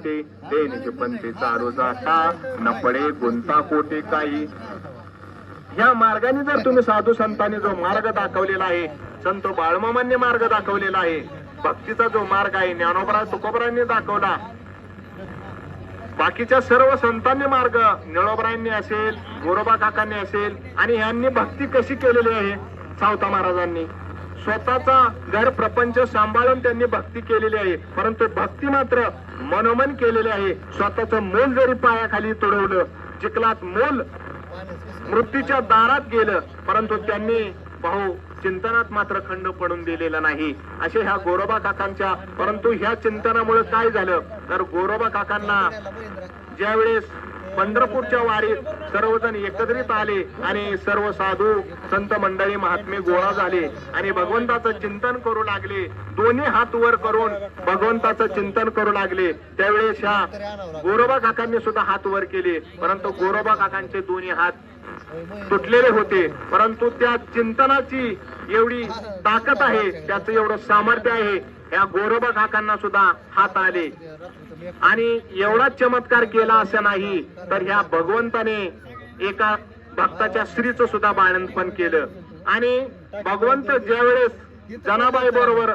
ते पंथी चालू जाता न पडे गुंता कोटे काही. ह्या मार्गाने जर तुम्ही साधू संतांनी जो मार्ग दाखवलेला आहे, संत बाळमामांनी मार्ग दाखवलेला आहे, भक्तीचा जो मार्ग आहे ज्ञानोबा तुकोबरांनी दाखवला, बाकीच्या सर्व संतांनी मार्ग निळोबरायांनी असेल, गोरोबा काकांनी असेल, आणि ह्यांनी भक्ती कशी केलेली आहे. सावता महाराजांनी स्वतःचा घर प्रपंच सांभाळून त्यांनी भक्ती केलेली आहे, परंतु भक्ती मात्र मनोमन केलेली आहे. स्वतःचं मूल जरी पायाखाली तुडवलं, चिखलात मूल मृत्यूच्या दारात गेलं, परंतु त्यांनी भाऊ चिंतनात मात्र खंड पडून दिलेला नाही. असे ह्या गोरोबा काकांच्या, परंतु ह्या चिंतनामुळे काय झालं तर गोरोबा काकांना ज्यावेळेस पंढरपूरच्या वारीत सर्वजण एकत्रित आले आणि सर्व साधू संत मंडळी महात्मे गोळा झाले आणि भगवंताचं चिंतन करू लागले, दोन्ही हात वर करून भगवंताचं चिंतन करू लागले, त्यावेळेस ह्या गोरोबा काकांनी सुद्धा हात वर केले, परंतु गोरोबा काकांचे दोन्ही हात तुटलेले होते. परंतु त्या चिंतनाची एवढी ताकद आहे, त्याचं एवढं सामर्थ्य आहे, या गोरोबा काकांना सुद्धा हात आले. आणि एवढा चमत्कार केला असं नाही तर ह्या भगवंताने एका भक्ताच्या स्त्रीचं सुद्धा बाळंतपण केलं. आणि भगवंत ज्यावेळेस जनाबाई बरोबर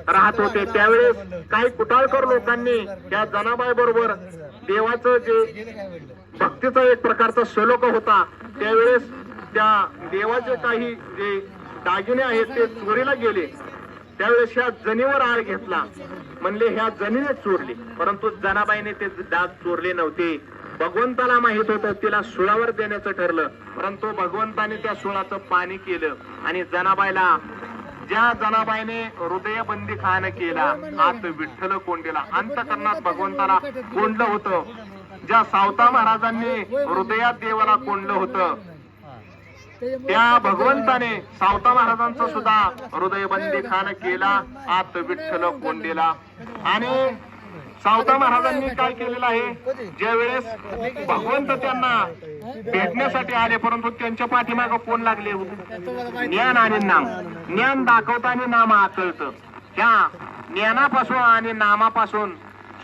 राहत होते त्यावेळेस काही कुटाळकर लोकांनी त्या जनाबाई बरोबर देवाचं जे भक्तीचा एक प्रकारचा श्लोक होता, त्यावेळेस त्या देवाचे काही जे दागिने आहेत ते चोरीला गेले. त्यावेळेस ह्या जनीवर आळ घेतला, म्हणले ह्या जनीने चोरली, परंतु जनाबाईने ते दाग चोरले नव्हते. भगवंताला माहित होतं तिला सुळावर देण्याचं ठरलं, परंतु भगवंताने त्या सुळाचं पाणी केलं आणि जनाबाईला, ज्या जनाबाईने हृदयबंदी खान केला, आत विठ्ठल कोंडीला, अंतकरणात भगवंताला कोंडलं होतं, ज्या सावता महाराजांनी हृदयात देवाला कोंडलं होतं, त्या भगवंताने सावता महाराजांचा सुद्धा हृदयबंदी खान केला, आत विठ्ठल कोंडीला. आणि सावता महाराजांनी काय केलेलं आहे, ज्या वेळेस भगवंत त्यांना भेटण्यासाठी आले, परंतु त्यांच्या पाठीमागं कोण लागले होते, ज्ञान आणि नाम. ज्ञान दाखवताना नाम आकळतं. त्या ज्ञानापासून आणि नामापासून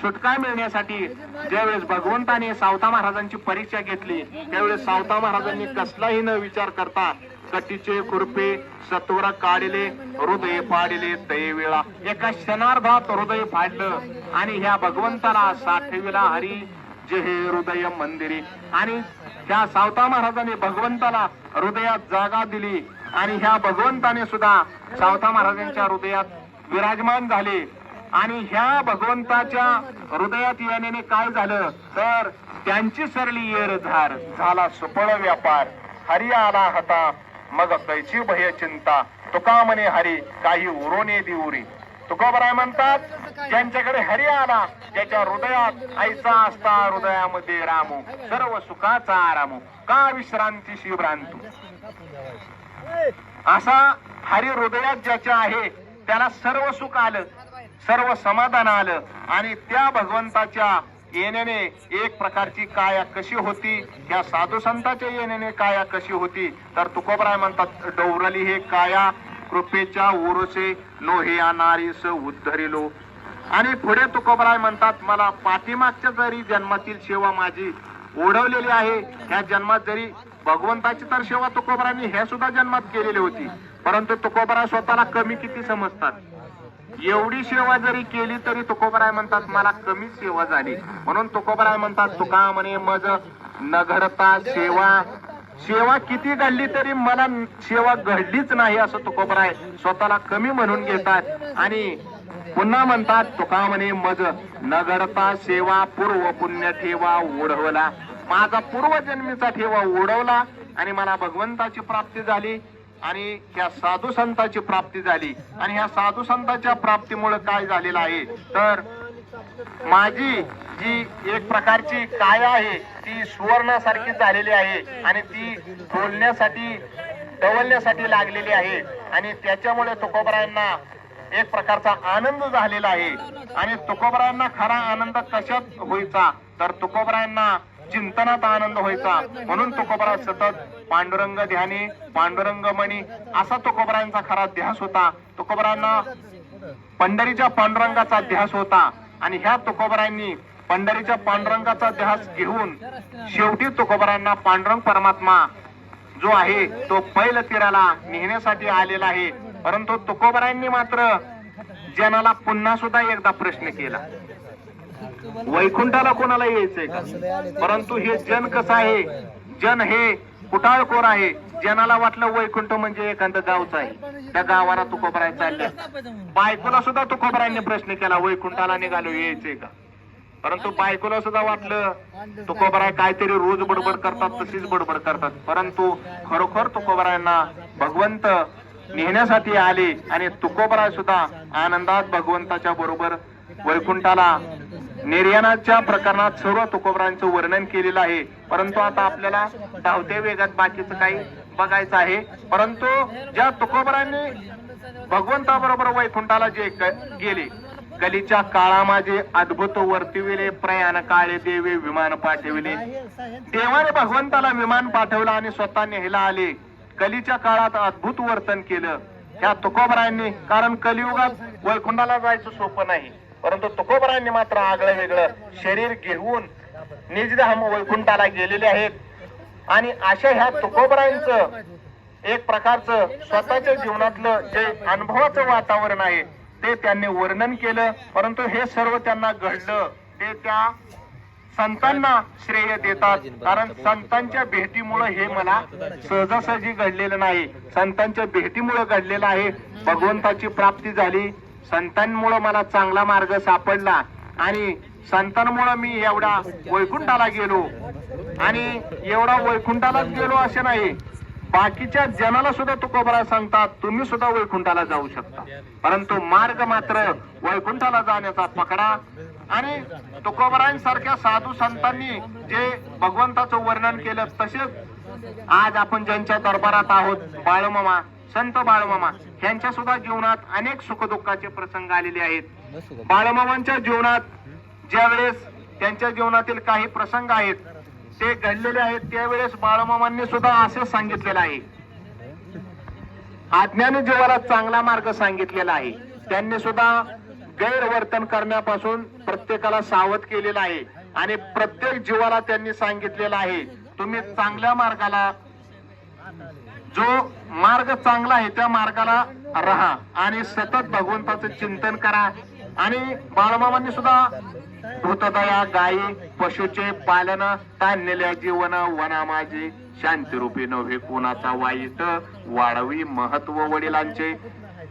सुटका मिळण्यासाठी ज्यावेळेस भगवंताने सावता महाराजांची परीक्षा घेतली, त्यावेळेस सावता महाराजांनी कसलाही न विचार करता कटीचे खुरपे सत्वर काढले, हृदय पाडले दयेवेळा. एका क्षणार्धात हृदय फाडलं आणि ह्या भगवंताला साठविला हरी जे हे हृदय मंदिरी. आणि त्या सावता महाराजांनी भगवंताला हृदयात जागा दिली आणि ह्या भगवंताने सुद्धा सावता महाराजांच्या हृदयात विराजमान झाले. आणि ह्या भगवंताच्या हृदयात येण्याने काय झालं तर त्यांची सरली येर झार झाला सुफळ व्यापार. हरी आला हता मग कैची भय चिंता, तुका म्हणे हरी काही उरोने दिवरी. तुकोबराय म्हणतात, ज्यांच्याकडे हरी आला, ज्याच्या हृदयात ऐसा असता हृदयामध्ये रामू, सर्व सुखाचा आरामू, का विश्रांती शिवभ्रांतू. असा हरी हृदयात ज्याच्या आहे त्याला सर्व सुख आलं, सर्व समाधान आलं. आणि त्या भगवंताच्या येण्याने एक प्रकारची काया कशी होती, या साधू संतांच्या येण्याने काया कशी होती तर तुकोबराय म्हणतात, डौरली हे काया कृपेच्या ओरसे लोहे नारीस उद्धरिलो. आणि पुढे तुकोबराय म्हणतात, मला पाठीमागच्या जरी जन्मातील सेवा माझी ओढवलेली आहे, ह्या जन्मात जरी भगवंताची तर सेवा तुकोबरायांनी ह्या सुद्धा जन्मात केलेली होती, परंतु तुकोबराय स्वतःला कमी किती समजतात. एवढी सेवा जरी केली तरी तुकोबराय म्हणतात मला कमी सेवा झाली. म्हणून तुकोबराय म्हणतात, तुका म्हणे मज न घडता सेवा, सेवा किती घडली तरी मला सेवा घडलीच नाही असं तुकोबराय स्वतःला कमी म्हणून घेतात. आणि पुन्हा म्हणतात, तुका म्हणे मज न घडता सेवा पूर्व पुण्य ठेवा ओढवला. माझा पूर्वजन्मीचा ठेवा ओढवला आणि मला भगवंताची प्राप्ती झाली आणि ह्या साधू संतांची प्राप्ती झाली. आणि ह्या साधू संतांच्या प्राप्तीमुळे काय झालेलं आहे तर माझी जी एक प्रकारची काया आहे ती सुवर्णासारखी झालेली आहे आणि ती बोलण्यासाठी डवलण्यासाठी लागलेली आहे. आणि त्याच्यामुळे तुकोबरायांना एक प्रकारचा आनंद झालेला आहे. आणि तुकोबरायांना खरा आनंद कशात व्हायचा तर तुकोबरायांना चिंतनात आनंद व्हायचा. म्हणून तुकोबराय सतत पांडुरंग ध्यानी पांडुरंग मणी असा तुकोबरायांचा खरा ध्यास होता. तुकोबरायांना पंढरीच्या पांडुरंगाचा ध्यास होता. आणि ह्या तुकोबरायांनी पंढरीच्या पांडुरंगाचा ध्यास घेऊन शेवटी तुकोबारायांना पांडुरंग परमात्मा जो आहे तो पैल तीराला नेण्यासाठी आलेला आहे. परंतु तुकोबारायांनी मात्र जनाला पुन्हा सुद्धा एकदा प्रश्न केला, वैकुंठाला कोणाला यायचंय का? परंतु हे जन कसं आहे, जन हे कुटाळखोर आहे. जनाला वाटलं वैकुंठ म्हणजे एखादं गावच आहे, त्या गावाला तुकोबाराय चालले. बायकोला सुद्धा तुकोबारायांनी प्रश्न केला, वैकुंठाला निघालो यायचंय का? परंतु बायकोला सुद्धा वाटलं तुकोबाराय काहीतरी रोज बडबड करतात, तशीच बडबड करतात. परंतु खरोखर तुकोबारायांना भगवंत नेण्यासाठी आले आणि तुकोबाराय सुद्धा आनंदात भगवंताच्या बरोबर वैकुंठाला निर्याणाच्या प्रकरणात सर्व तुकोबारांचं वर्णन केलेलं आहे. परंतु आता आपल्याला धावत्या वेगात बाकीचं काही बघायचं आहे. परंतु ज्या तुकोबारांनी भगवंताबरोबर वैकुंठाला जे गेले, कलीच्या काळामाजे अद्भुत वर्तिविले, प्रयाण काळे देवे विमान पाठविले. देवाने भगवंताला विमान पाठवलं आणि स्वतः न्यायला आले. कलीच्या काळात अद्भुत वर्तन केलं ह्या तुकोबारायांनी. कारण कलियुगात वैकुंठाला जायचं सोपं नाही, परंतु तुकोबारायांनी मात्र आगळं वेगळं शरीर घेऊन निजधाम वैकुंठाला गेलेले आहेत. आणि अशा ह्या तुकोबारायांचं एक प्रकारचं स्वतःच्या जीवनातलं जे अनुभवाचं वातावरण आहे ते त्यांनी वर्णन केलं. परंतु हे सर्व त्यांना घडलं ते त्या संतांना श्रेय देतात. कारण संतांच्या भेटीमुळे हे मला सहजासहजी घडलेलं नाही, संतांच्या भेटीमुळे घडलेलं आहे. भगवंताची प्राप्ती झाली, संतांमुळे मला चांगला मार्ग सापडला आणि संतांमुळे मी एवढा वैकुंठाला गेलो. आणि एवढा वैकुंठालाच गेलो असे नाही, बाकीच्या जनाला सुद्धा तुकोबाराय सांगतात तुम्ही सुद्धा वैकुंठाला जाऊ शकता. परंतु मार्ग मात्र वैकुंठाला जाण्याचा पकडा. आणि तुकोबारायांसारख्या साधू संतांनी जे भगवंताचं वर्णन केलं, तसेच आज आपण ज्यांच्या दरबारात आहोत, बाळमामा, संत बाळमामा, यांच्या सुद्धा जीवनात अनेक सुखदुःखाचे प्रसंग आलेले आहेत. बाळमामांच्या जीवनात ज्यावेळेस त्यांच्या जीवनातील काही प्रसंग आहेत ते घडलेले आहेत, त्यावेळेस बाळमामांनी सुद्धा असे सांगितलेलं आहे, अज्ञानी जीवाला चांगला मार्ग सांगितलेला आहे. त्यांनी सुद्धा गैरवर्तन करण्यापासून प्रत्येकाला सावध केलेलं आहे आणि प्रत्येक जीवाला त्यांनी सांगितलेलं आहे तुम्ही चांगल्या मार्गाला, जो मार्ग चांगला आहे त्या मार्गाला राहा आणि सतत भगवंताचं चिंतन करा. आणि बाळमामांनी सुद्धा भूतदया गायी पशुचे पालन, ताणलेल्या जीवन वना माझे, शांतिरूपी नव्हे कोणाचा वाईट, वाढवी महत्व वडिलांचे.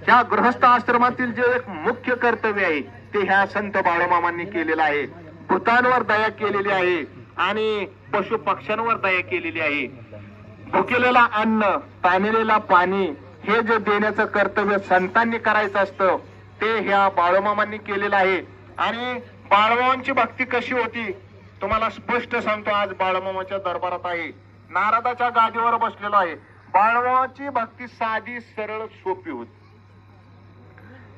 ह्या गृहस्थ आश्रमातील जे एक मुख्य कर्तव्य आहे ते ह्या संत बाळमामांनी केलेलं आहे. भूतांवर दया केलेली आहे आणि पशु पक्ष्यांवर दया केलेली आहे. भुकेलेला अन्न, ताणलेला पाणी हे जे देण्याचं कर्तव्य संतांनी करायचं असतं ते ह्या बाळमामांनी केलेलं आहे. आणि बाळमामांची भक्ती कशी होती तुम्हाला स्पष्ट सांगतो. आज बाळमामाच्या दरबारात आहे, नारदाच्या गादीवर बसलेलो आहे. बाळमामाची भक्ती साधी सरळ सोपी होती.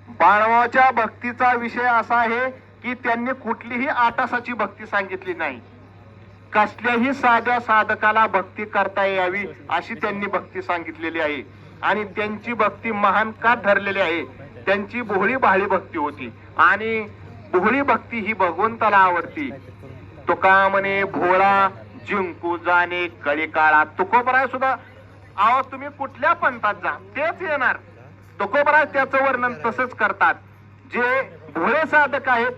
बाळमामाच्या भक्तीचा विषय असा आहे की त्यांनी कुठलीही आटासाची भक्ती सांगितली नाही. कसल्याही साध्या साधकाला भक्ती करता यावी अशी त्यांनी भक्ती सांगितलेली आहे. आणि त्यांची भक्ती महान का ठरलेली आहे, त्यांची भोळी भाळी भक्ती होती. आणि भोळी भक्ती ही भगवंताला आवडती. तुका म्हणे भोळा जिंकू जाणे कळी काळा. तुकोबाराय सुद्धा अहो तुम्ही कुठल्या पंथात जा तेच येणार. तुकोबाराय त्याचं वर्णन तसंच करतात. जे भोळे साधक आहेत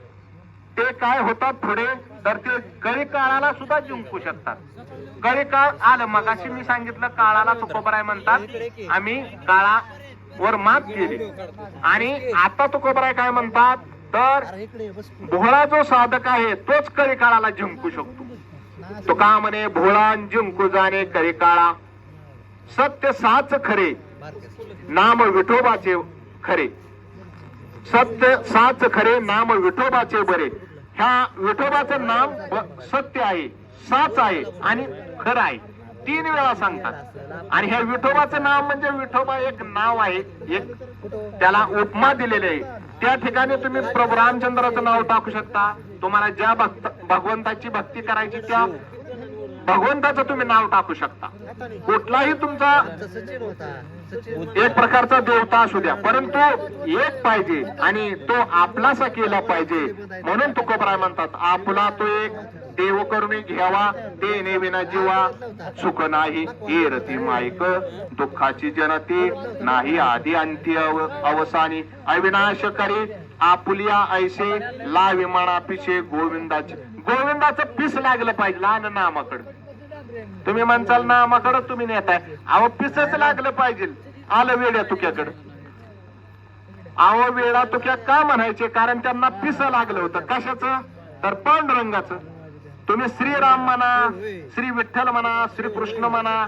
ते काय होतात पुढे तर ते कळी काळाला सुद्धा जिंकू शकतात. कळी काळ आलं, मगाशी मी सांगितलं काळाला तुकोबाराय म्हणतात आम्ही काळावर मात केली. आणि आता तुकोबाराय काय म्हणतात तर भोळा जो साधक आहे तोच कळी काळाला जिंकू शकतो. तुका म्हणे भोळा जिंकू जाणे कळी काळा, सत्य साच खरे नाम विठोबाचे खरे. सत्य साच खरे नाम विठोबाचे बरे. ह्या विठोबाचं नाम सत्य आहे, साच आहे आणि खरं आहे, 3 वेळा सांगतात. आणि ह्या विठोबाचं नाव म्हणजे विठोबा एक नाव आहे, एक त्याला उपमा दिलेली आहे. त्या ठिकाणी तुम्ही प्रभू रामचंद्राचं नाव टाकू शकता. तुम्हाला ज्या भगवंताची भक्ती करायची त्या भगवंताचं तुम्ही नाव टाकू शकता. कुठलाही तुमचा एक प्रकारचा देवता असू द्या, परंतु एक पाहिजे आणि तो आपलासा केला पाहिजे. म्हणून तुकोबराय म्हणतात आपला तो एक देव करून घ्यावा, देणे विना जीवा सुख नाही एरती मायक, दुःखाची जनती नाही आधी अंती अवसानी, अविनाशकारी आपुलिया ऐसे लावी म्हणा पिशे गोविंदाचे. गोविंदाचं पिस लागलं पाहिजे लहान नामाकडं. तुम्ही म्हणसाल नामाकडं तुम्ही नेताय, अहो पिसच लागलं पाहिजे. आलं वेड्या तुक्याकडं. अहो वेडा तुक्या का म्हणायचे, कारण त्यांना पिस लागलं होतं. कशाचं? तर पांडुरंगाचं. तुम्ही श्रीराम म्हणा, श्री विठ्ठल म्हणा, श्रीकृष्ण म्हणा,